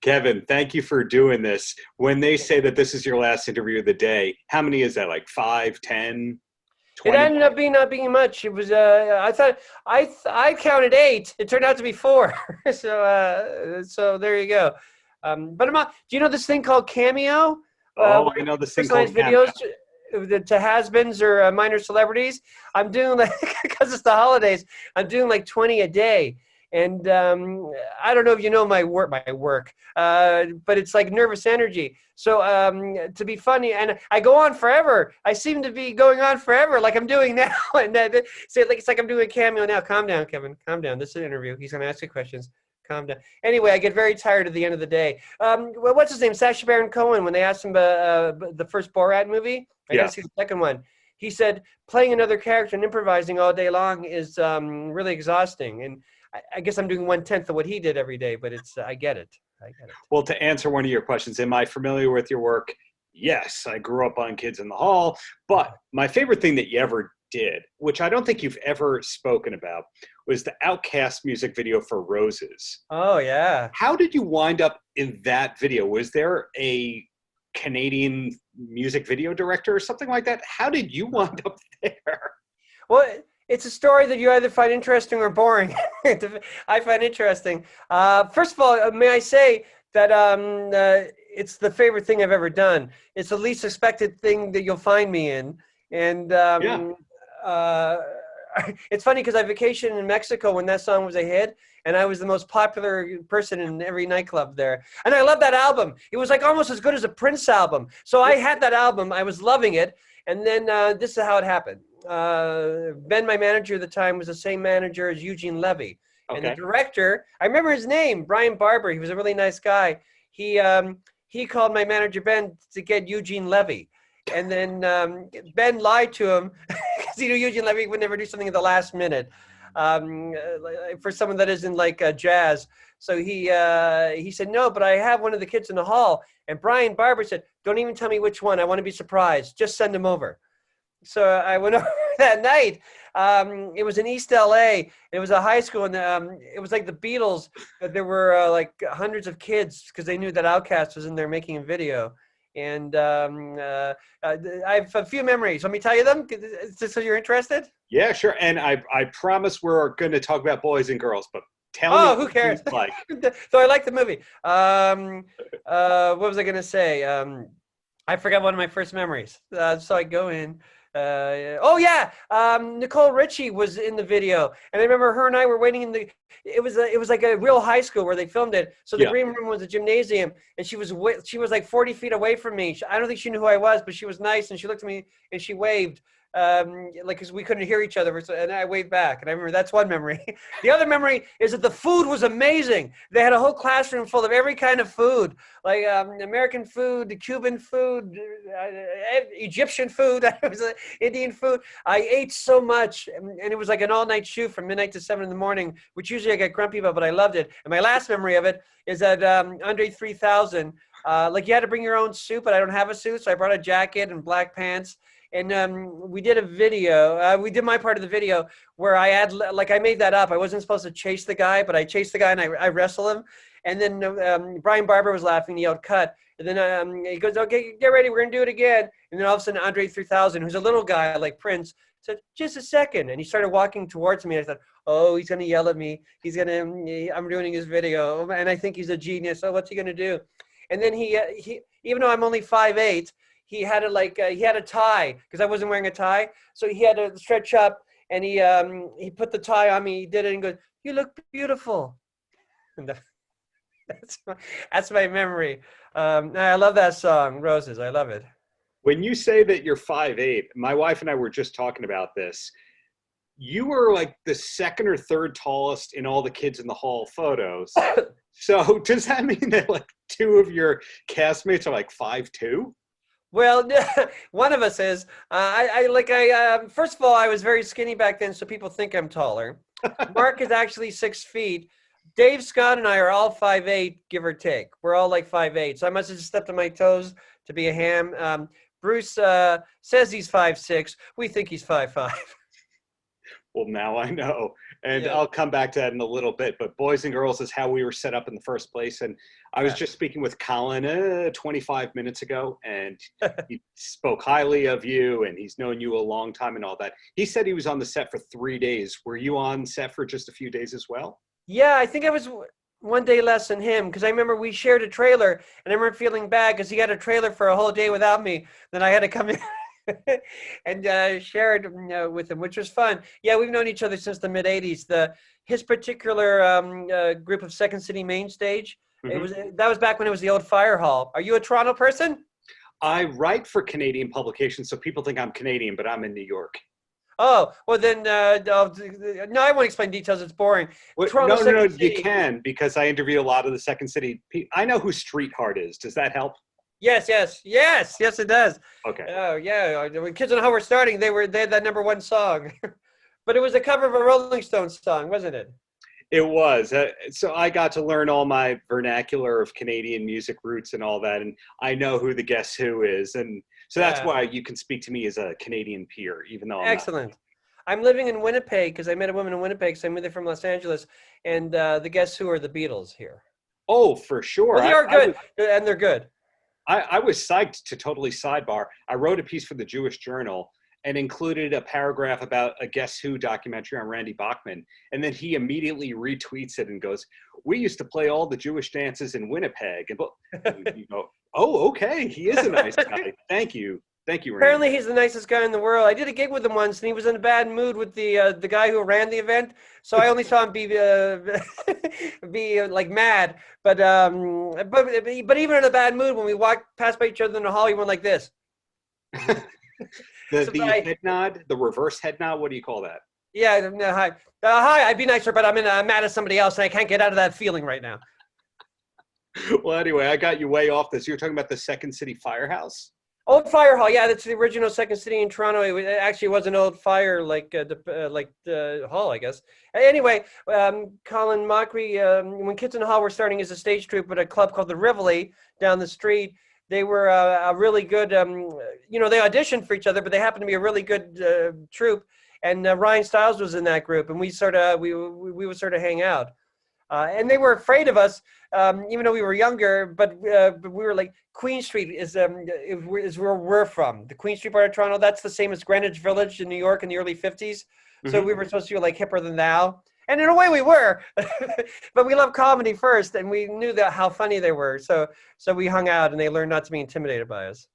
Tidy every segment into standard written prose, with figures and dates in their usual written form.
Kevin, thank you for doing this. When they say that this is your last interview of the day, how many is that? Like 5, 10, It 20? ended up being not being much. It was I thought I counted 8. It turned out to be 4. So there you go. But I'm not. Do you know this thing called Cameo? Oh, Where I you know this thing personalize called Cameo. videos to has-beens or minor celebrities. I'm doing like because it's the holidays. I'm doing like 20 a day. And I don't know if you know my work, but it's like nervous energy. So to be funny, and I go on forever. I seem to be going on forever, like I'm doing now. And say like it's like I'm doing a cameo now. Calm down, Kevin. Calm down. This is an interview. He's going to ask you questions. Calm down. Anyway, I get very tired at the end of the day. What's his name? Sacha Baron Cohen. When they asked him the first Borat movie, I got to Yeah. see the second one. He said playing another character and improvising all day long is really exhausting. And I guess I'm doing 1/10 of what he did every day, but it's I get it. I get it. Well, to answer one of your questions, am I familiar with your work? Yes, I grew up on Kids in the Hall, but my favorite thing that you ever did, which I don't think you've ever spoken about, was the Outkast music video for Roses. Oh yeah. How did you wind up in that video? Was there a Canadian music video director or something like that? How did you wind up there? Well, it's a story that you either find interesting or boring. I find interesting. First of all, may I say that it's the favorite thing I've ever done. It's the least expected thing that you'll find me in. And Yeah. uh, it's funny because I vacationed in Mexico when that song was a hit, and I was the most popular person in every nightclub there. And I love that album. It was like almost as good as a Prince album. So I had that album. I was loving it. And then this is how it happened. Ben, my manager at the time, was the same manager as Eugene Levy. And the Okay. director, I remember his name, Brian Barber. He was a really nice guy. He called my manager, Ben, to get Eugene Levy. And then Ben lied to him because he knew Eugene Levy would never do something at the last minute for someone that isn't like jazz. So he said, no, but I have one of the kids in the hall. And Brian Barber said, don't even tell me which one. I want to be surprised. Just send him over. So I went over that night. It was in East LA. It was a high school, and it was like the Beatles, but there were like hundreds of kids because they knew that Outkast was in there making a video. And I have a few memories. Let me tell you them, so you're interested. Yeah, sure. And I promise we're going to talk about boys and girls, but tell me Oh, who cares? like. So I like the movie. What was I going to say? I forgot one of my first memories. So I go in. Oh yeah, Nicole Richie was in the video, and I remember her and I were waiting in the. It was like a real high school where they filmed it. So the green room was a gymnasium, and she was like 40 feet away from me. I don't think she knew who I was, but she was nice, and she looked at me and she waved. Like because we couldn't hear each other, and I waved back, and I remember that's one memory. The other memory is that the food was amazing. They had a whole classroom full of every kind of food, like American food, Cuban food, Egyptian food, Indian food. I ate so much, and it was like an all-night shoot from midnight to 7 in the morning, which usually I get grumpy about, but I loved it. And my last memory of it is that Andre 3000, like you had to bring your own suit, but I don't have a suit, so I brought a jacket and black pants. And we did a video. We did my part of the video where I made that up. I wasn't supposed to chase the guy, but I chased the guy and I wrestle him. And then Brian Barber was laughing. He yelled, "Cut!" And then he goes, "Okay, get ready. We're gonna do it again." And then all of a sudden, Andre 3000, who's a little guy like Prince, said, "Just a second." And he started walking towards me. I thought, "Oh, he's gonna yell at me. I'm ruining his video, and I think he's a genius. So what's he gonna do?" And then he even though I'm only 5'8". He had a tie because I wasn't wearing a tie, so he had to stretch up, and he put the tie on me. He did it and goes, "You look beautiful." And that's my memory. I love that song, Roses. I love it. When you say that you're 5'8", my wife and I were just talking about this. You were like the second or third tallest in all the Kids in the Hall photos. So does that mean that like two of your castmates are like 5'2"? Well, one of us is. First of all, I was very skinny back then, so people think I'm taller. Mark is actually 6 feet. Dave, Scott, and I are all 5'8", give or take. We're all like 5'8", so I must have just stepped on my toes to be a ham. Bruce says he's 5'6". We think he's 5'5". Well, now I know. And Yeah. I'll come back to that in a little bit. But Boys and Girls is how we were set up in the first place. And I was Yeah. just speaking with Colin 25 minutes ago, and he spoke highly of you, and he's known you a long time and all that. He said he was on the set for 3 days. Were you on set for just a few days as well? Yeah, I think I was one day less than him because I remember we shared a trailer, and I remember feeling bad because he had a trailer for a whole day without me. Then I had to come in and share it with him, which was fun. Yeah, we've known each other since the mid '80s. His particular group of Second City Main Stage. That was back when it was the old fire hall. Are you a Toronto person? I write for Canadian publications, so people think I'm Canadian, but I'm in New York. Oh, well then, no, I won't explain details. It's boring. No, you can, because I interview a lot of the Second City. I know who Street Heart is. Does that help? Yes, it does. Okay. Oh, yeah. When Kids on How We're Starting, they had that #1 song. But it was a cover of a Rolling Stones song, wasn't it? It was. So I got to learn all my vernacular of Canadian music roots and all that, and I know who the Guess Who is. And so that's why you can speak to me as a Canadian peer, even though I'm Excellent. not. I'm living in Winnipeg because I met a woman in Winnipeg, so I moved there from Los Angeles, and the Guess Who are the Beatles here. Oh, for sure. Well, they are good, and they're good. I was psyched to totally sidebar. I wrote a piece for the Jewish Journal and included a paragraph about a Guess Who documentary on Randy Bachman. And then he immediately retweets it and goes, "We used to play all the Jewish dances in Winnipeg." And you go, "Oh, okay. He is a nice guy. Thank you. Thank you, Randy." Apparently, he's the nicest guy in the world. I did a gig with him once, and he was in a bad mood with the guy who ran the event. So I only saw him be like mad. But even in a bad mood, when we walked past by each other in the hall, he went like this. The head nod, the reverse head nod. What do you call that? Yeah. No, hi. Hi. I'd be nicer, but I'm mad at somebody else, and I can't get out of that feeling right now. Well, anyway, I got you way off this. You were talking about the Second City Firehouse. Old Fire Hall, yeah, that's the original Second City in Toronto. It actually was an old fire, like the hall, I guess. Anyway, Colin Mockery, when Kids in the Hall were starting as a stage troupe at a club called the Rivoli down the street, they were a really good, they auditioned for each other, but they happened to be a really good troupe. And Ryan Stiles was in that group, and we would sort of hang out. And they were afraid of us, even though we were younger. But we were like, Queen Street is where we're from. The Queen Street part of Toronto, that's the same as Greenwich Village in New York in the early 50s. So we were supposed to be like hipper than thou. And in a way we were. But we loved comedy first, and we knew how funny they were. So we hung out, and they learned not to be intimidated by us.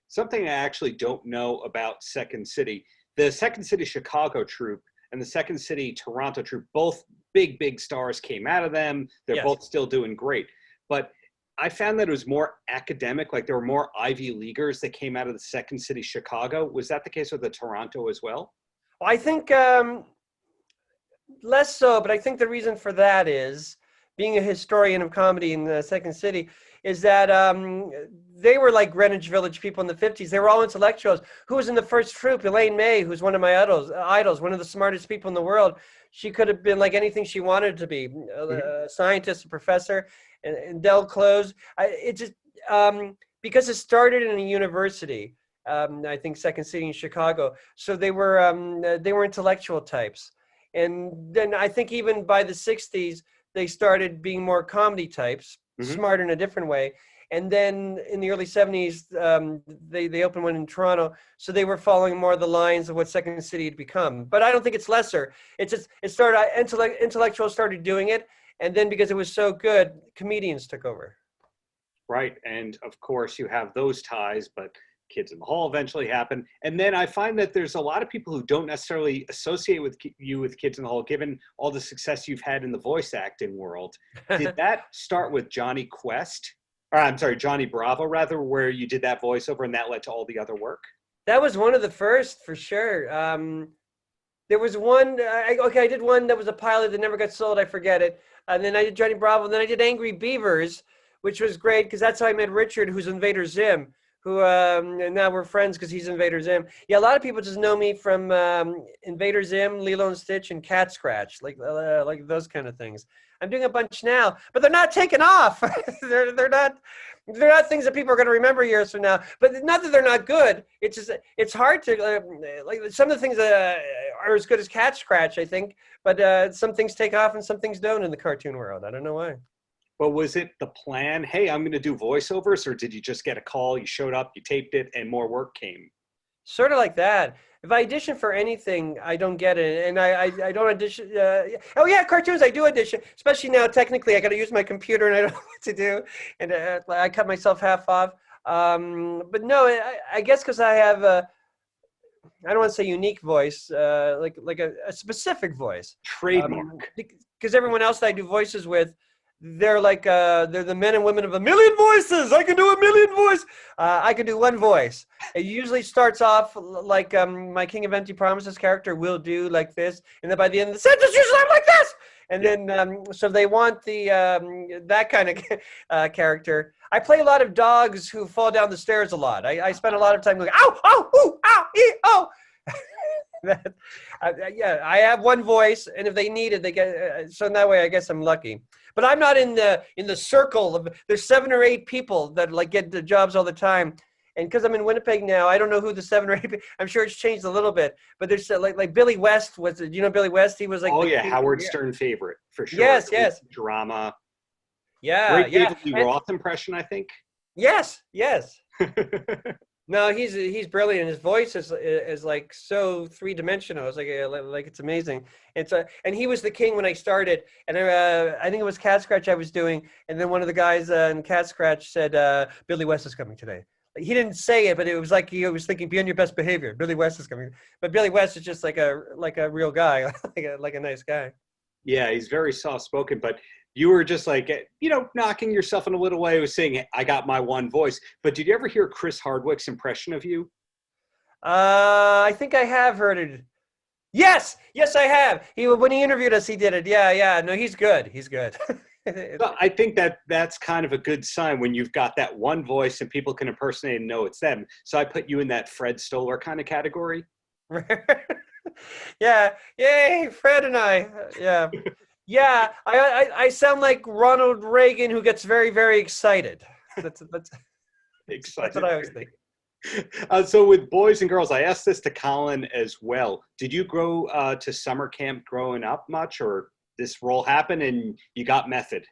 Something I actually don't know about Second City. The Second City Chicago troupe and the Second City Toronto troupe, both big stars came out of them. They're both still doing great. But I found that it was more academic, like there were more Ivy Leaguers that came out of the Second City Chicago. Was that the case with the Toronto as well? I think less so, but I think the reason for that is, being a historian of comedy in the Second City, is that they were like Greenwich Village people in the 50s. They were all intellectuals. Who was in the first troupe? Elaine May, who's one of my idols, one of the smartest people in the world. She could have been like anything she wanted to be, a scientist, a professor, and Del Close. Because it started in a university, I think Second City in Chicago. So they were intellectual types. And then I think even by the 60s, they started being more comedy types, smart in a different way. And then in the early 70s, they opened one in Toronto. So they were following more the lines of what Second City had become. But I don't think it's lesser. It's just, intellectuals started doing it. And then because it was so good, comedians took over. Right. And of course you have those ties, but Kids in the Hall eventually happened. And then I find that there's a lot of people who don't necessarily associate with you with Kids in the Hall, given all the success you've had in the voice acting world. Did that start with Johnny Bravo, rather, where you did that voiceover and that led to all the other work? That was one of the first, for sure. There was one, I did one that was a pilot that never got sold, I forget it. And then I did Johnny Bravo, and then I did Angry Beavers, which was great because that's how I met Richard, who's Invader Zim, who and now we're friends because he's Invader Zim. Yeah, a lot of people just know me from Invader Zim, Lilo and Stitch, and Cat Scratch, like those kind of things. I'm doing a bunch now, but they're not taking off. they're not things that people are going to remember years from now. But not that they're not good. It's just it's hard to like some of the things that are as good as Cat Scratch, I think. But some things take off and some things don't in the cartoon world. I don't know why. But was it the plan? Hey, I'm going to do voiceovers, or did you just get a call? You showed up, you taped it, and more work came. Sort of like that. If I audition for anything, I don't get it, and I don't audition. Oh yeah, cartoons I do audition. Especially now, technically, I got to use my computer, and I don't know what to do, and I cut myself half off. But no, I guess because I have I don't want to say unique voice, like a specific voice. Trademark. Because everyone else that I do voices with, they're like they're the men and women of a million voices. I can do a million voice. I can do one voice. It usually starts off like my King of Empty Promises character will do like this, and then by the end of the sentence, usually I'm like this. And then so they want the that kind of character. I play a lot of dogs who fall down the stairs a lot. I spend a lot of time going ow, ow, ooh, ow, ee, oh. Yeah, I have one voice, and if they need it, they get. So in that way, I guess I'm lucky. But I'm not in the circle of. There's 7 or 8 people that like get the jobs all the time, and because I'm in Winnipeg now, I don't know who the 7 or 8. I'm sure it's changed a little bit, but there's like Billy West was. Do you know Billy West? He was like. Oh yeah, Howard Stern favorite for sure. Yes. Drama. Yeah, Great David Lee Roth impression, I think. Yes. No, he's brilliant. His voice is like so 3-dimensional. It's like it's amazing. And he was the king when I started. And I think it was Cat Scratch I was doing. And then one of the guys in Cat Scratch said, "Billy West is coming today." Like, he didn't say it, but it was like he was thinking, "Be on your best behavior. Billy West is coming." But Billy West is just like a real guy, like a nice guy. Yeah, he's very soft spoken, but. You were just like, knocking yourself in a little way with saying, I got my one voice. But did you ever hear Chris Hardwick's impression of you? I think I have heard it. Yes, I have. When he interviewed us, he did it. Yeah. No, he's good. So I think that's kind of a good sign when you've got that one voice and people can impersonate and know it's them. So I put you in that Fred Stoller kind of category. Yeah. Yay, Fred and I. Yeah. Yeah, I sound like Ronald Reagan who gets very, very excited. That's what I always think. So with boys and girls, I asked this to Colin as well. Did you go to summer camp growing up much, or this role happened and you got method?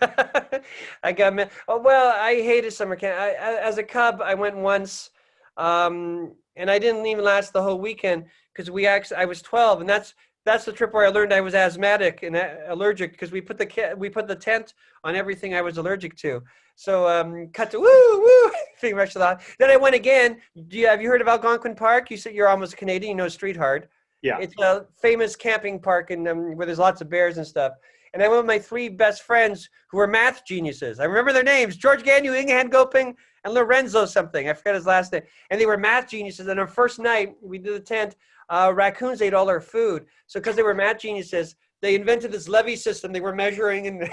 I got oh, well, I hated summer camp. As a cub, I went once, and I didn't even last the whole weekend because I was 12, and that's the trip where I learned I was asthmatic and allergic because we put the tent on everything I was allergic to. So cut to woo pretty much a lot. Then I went again. Have you heard of Algonquin Park? You said you're almost Canadian. You know Street Hard. Yeah. It's a famous camping park where there's lots of bears and stuff. And I went with my 3 best friends who were math geniuses. I remember their names: George Ganyu, Ingehan Goping, and Lorenzo something. I forget his last name. And they were math geniuses. And our first night, we did the tent. Raccoons ate all our food. So because they were math geniuses, they invented this levy system. They were measuring and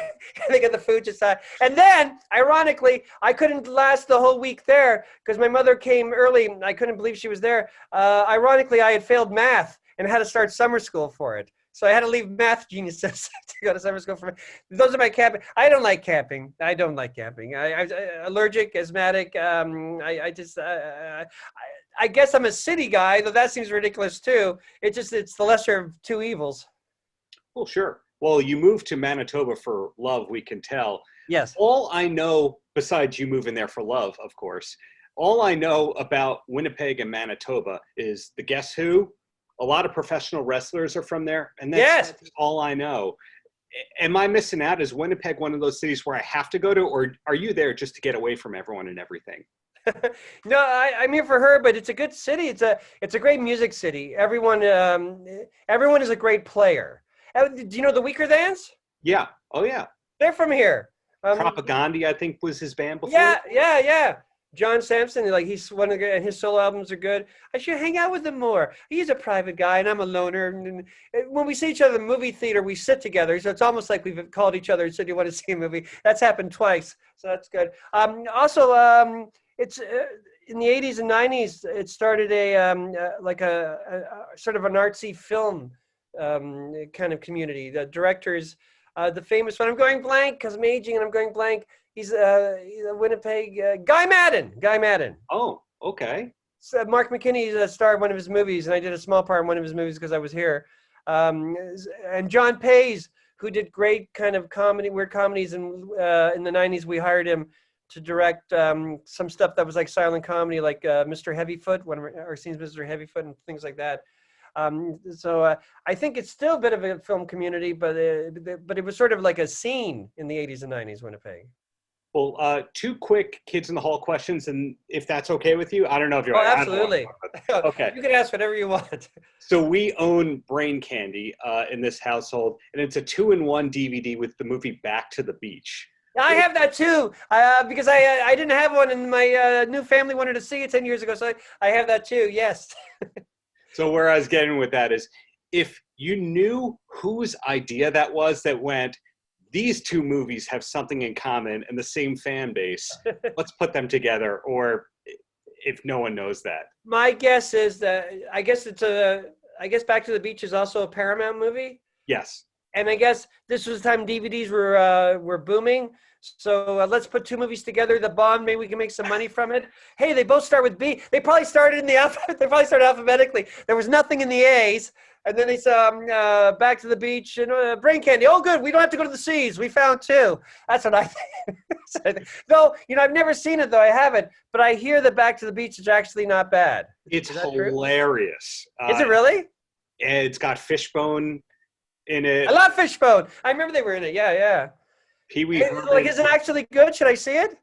they got the food just out. And then, ironically, I couldn't last the whole week there because my mother came early. I couldn't believe she was there. Ironically, I had failed math and had to start summer school for it. So I had to leave math geniuses to go to summer school for me. Those are my camping. I don't like camping. I allergic, asthmatic. I guess I'm a city guy, though that seems ridiculous too. It's the lesser of 2 evils. Well, sure. Well, you moved to Manitoba for love, we can tell. Yes. All I know, besides you moving there for love, of course, all I know about Winnipeg and Manitoba is the Guess Who. A lot of professional wrestlers are from there, and that's all I know. Am I missing out? Is Winnipeg one of those cities where I have to go to, or are you there just to get away from everyone and everything? No, I'm here for her, but it's a good city. It's a great music city. Everyone is a great player. Do you know the Weaker Thans? Yeah. Oh yeah. They're from here. Propaganda, I think, was his band before. Yeah. John Sampson, like he's one of the, and his solo albums are good. I should hang out with him more. He's a private guy, and I'm a loner. And when we see each other in the movie theater, we sit together. So it's almost like we've called each other and said, "Do you want to see a movie?" That's happened twice, so that's good. It's in the 80s and 90s. It started a sort of an artsy film kind of community. The directors, the famous one. I'm going blank because I'm aging, and I'm going blank. He's a Winnipeg Guy Madden. Oh, okay. Mark McKinney starred in one of his movies, and I did a small part in one of his movies because I was here. And John Pays, who did great kind of weird comedies in the 90s, we hired him to direct some stuff that was like silent comedy, like Mr. Heavyfoot, one of our scenes, Mr. Heavyfoot, and things like that. So I think it's still a bit of a film community, but it was sort of like a scene in the 80s and 90s, Winnipeg. Well, 2 quick Kids in the Hall questions, and if that's okay with you, I don't know if you're. Oh, absolutely. Okay. You can ask whatever you want. So we own Brain Candy in this household, and it's a 2-in-1 DVD with the movie Back to the Beach. I have that too, because I didn't have one, and my new family wanted to see it 10 years ago, so I have that too. Yes. So where I was getting with that is, if you knew whose idea that was that went, these 2 movies have something in common and the same fan base, let's put them together, or if no one knows that. My guess is that, I guess Back to the Beach is also a Paramount movie. Yes. And I guess this was the time DVDs were booming. So let's put 2 movies together. The bond, maybe we can make some money from it. Hey, they both start with B. They probably started in the alphabet. They probably started alphabetically. There was nothing in the A's. And then they saw Back to the Beach and Brain Candy. Oh, good. We don't have to go to the C's. We found 2. That's what I think. Though, I've never seen it, though. I haven't. But I hear that Back to the Beach is actually not bad. It's hilarious. Is it really? It's got Fishbone in it. I love Fishbone. I remember they were in it. Yeah. Pee-wee Herman. Is it actually good? Should I see it?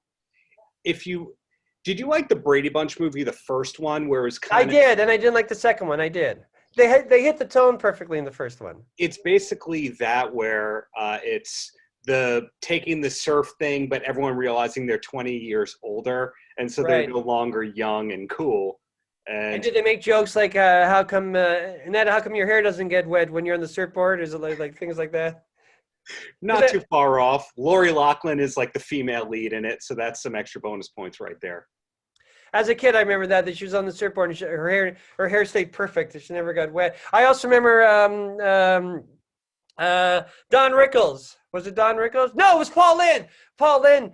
Did you like the Brady Bunch movie, the first one, where it was kind of... I did, and I didn't like the second one. I did. They hit the tone perfectly in the first one. It's basically that, where it's the taking the surf thing, but everyone realizing they're 20 years older, and so they're no longer young and cool. And did they make jokes like, how come your hair doesn't get wet when you're on the surfboard? Is it like things like that? Not too far off. Lori Loughlin is like the female lead in it, so that's some extra bonus points right there. As a kid, I remember that she was on the surfboard and her hair stayed perfect. She never got wet. I also remember Don Rickles. Was it Don Rickles? No, it was Paul Lynde. Paul Lynde.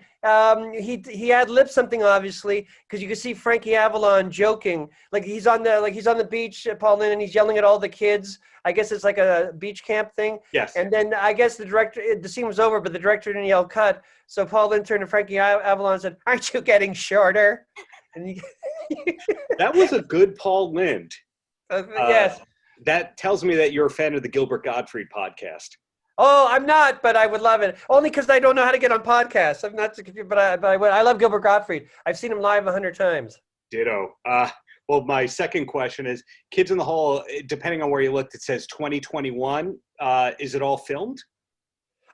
He ad-libbed something, obviously, because you could see Frankie Avalon joking. Like he's on the beach, Paul Lynde, and he's yelling at all the kids. I guess it's like a beach camp thing. Yes. And then I guess the scene was over, but the director didn't yell cut. So Paul Lynde turned to Frankie Avalon and said, "Aren't you getting shorter?" And that was a good Paul Lynde. Yes. That tells me that you're a fan of the Gilbert Gottfried podcast. Oh, I'm not, but I would love it. Only because I don't know how to get on podcasts. I'm not, but I love Gilbert Gottfried. I've seen him live 100 times. Ditto. Well, my second question is, Kids in the Hall, depending on where you looked, it says 2021. Is it all filmed?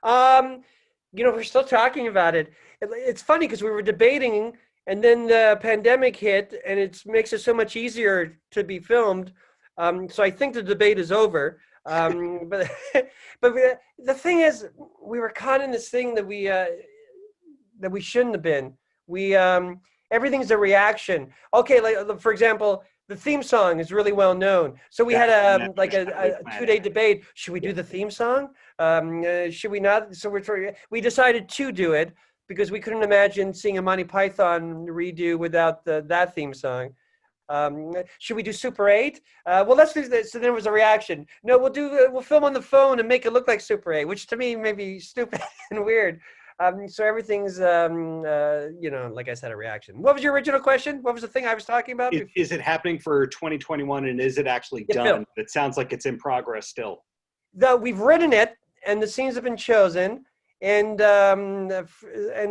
We're still talking about it. It's funny because we were debating, and then the pandemic hit, and it makes it so much easier to be filmed. So I think the debate is over. But the thing is, we were caught in this thing that we shouldn't have been. Everything's a reaction. Okay, like for example, the theme song is really well known. So we had a 2-day debate. Should we do the theme song? Should we not? So we decided to do it because we couldn't imagine seeing a Monty Python redo without that theme song. Should we do Super 8? Well, let's do this. So there was a reaction. No, we'll film on the phone and make it look like Super 8, which to me may be stupid and weird. So everything's, like I said, a reaction. What was your original question? What was the thing I was talking about? Is it happening for 2021, and is it actually done? Film. It sounds like it's in progress still. We've written it, and the scenes have been chosen. And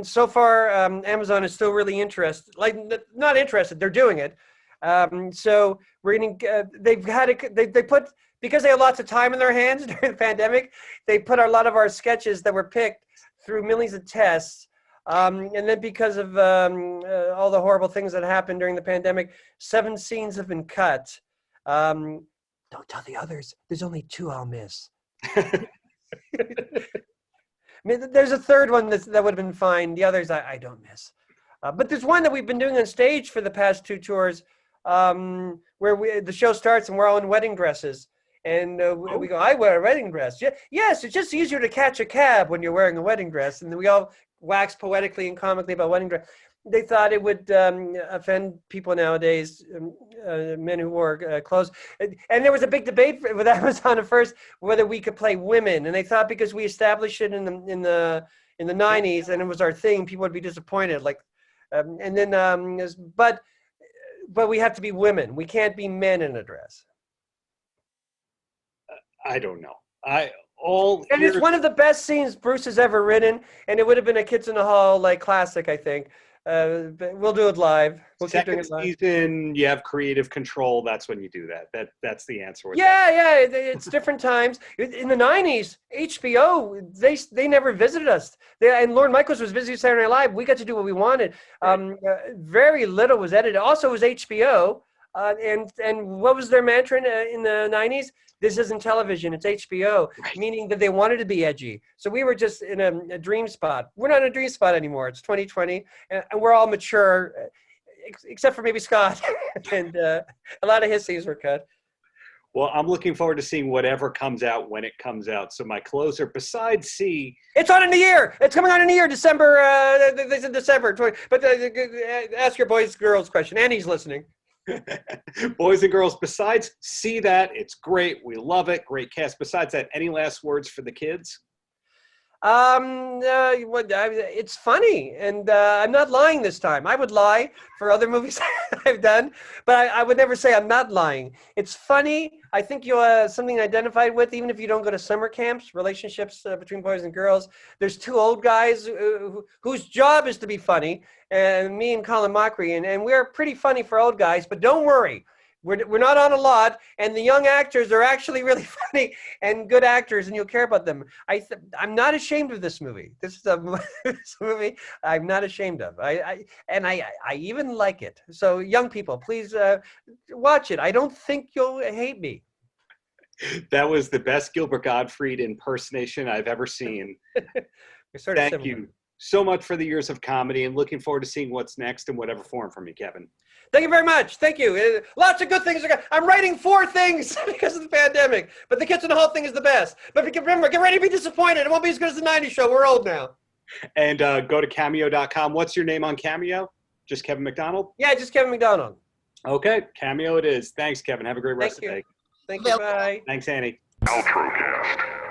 so far, Amazon is still really interested. Like, not interested. They're doing it. So we're gonna. They've had it. They put, because they had lots of time in their hands during the pandemic. They put a lot of our sketches that were picked through millions of tests. And then because of all the horrible things that happened during the pandemic, 7 scenes have been cut. Don't tell the others. There's only 2 I'll miss. I mean, there's a third one that would have been fine. The others I don't miss. But there's one that we've been doing on stage for the past 2 tours, where the show starts and we're all in wedding dresses. And we go, I wear a wedding dress. Yes, it's just easier to catch a cab when you're wearing a wedding dress. And then we all wax poetically and comically about wedding dress. they thought it would offend people nowadays, men who wore clothes. And there was a big debate with Amazon at first whether we could play women, and they thought because we established it in the 90s and it was our thing, people would be disappointed. Like, but we have to be women. We can't be men in a dress. I don't know. And it's one of the best scenes Bruce has ever written, and it would have been a Kids in the Hall like classic, I think. But we'll do it live. We'll keep doing it live. Second season, you have creative control. That's when you do that. That's the answer. Yeah. It's different times. In the 90s, HBO, they never visited us. And Lorne Michaels was busy Saturday Night Live. We got to do what we wanted. Very little was edited. Also, it was HBO. And what was their mantra in the 90s? This isn't television, it's HBO, meaning that they wanted to be edgy. So we were just in a dream spot. We're not in a dream spot anymore. It's 2020, and we're all mature, except for maybe Scott. And a lot of his scenes were cut. Well, I'm looking forward to seeing whatever comes out when it comes out. So my closer, besides C... It's on in the year. It's coming on in the year, December. They said December 20. But ask your boys, girls question. Annie's listening. Boys and girls, besides See That, it's great. We love it. Great cast. Besides that, any last words for the kids? It's funny, and I'm not lying this time. I would lie for other movies I've done, but I would never say I'm not lying. It's funny. I think you'll have something identified with, even if you don't go to summer camps, relationships between boys and girls. There's two old guys whose job is to be funny, and me and Colin Mockery, and we're pretty funny for old guys, but don't worry. We're not on a lot, and the young actors are actually really funny and good actors, and you'll care about them. I'm not ashamed of this movie. This is a movie I'm not ashamed of. I even like it. So young people, please watch it. I don't think you'll hate me. That was the best Gilbert Gottfried impersonation I've ever seen. Thank you so much for the years of comedy, and looking forward to seeing what's next in whatever form from you, Kevin. Thank you very much. Thank you. Lots of good things. I'm writing 4 things because of the pandemic, but the Kids in the Hall thing is the best. But remember, get ready to be disappointed. It won't be as good as the 90s show. We're old now. And go to cameo.com. What's your name on Cameo? Just Kevin McDonald? Yeah, just Kevin McDonald. Okay, Cameo it is. Thanks, Kevin. Have a great rest of the day. Thank you. Bye. Thanks, Annie. Paltrocast.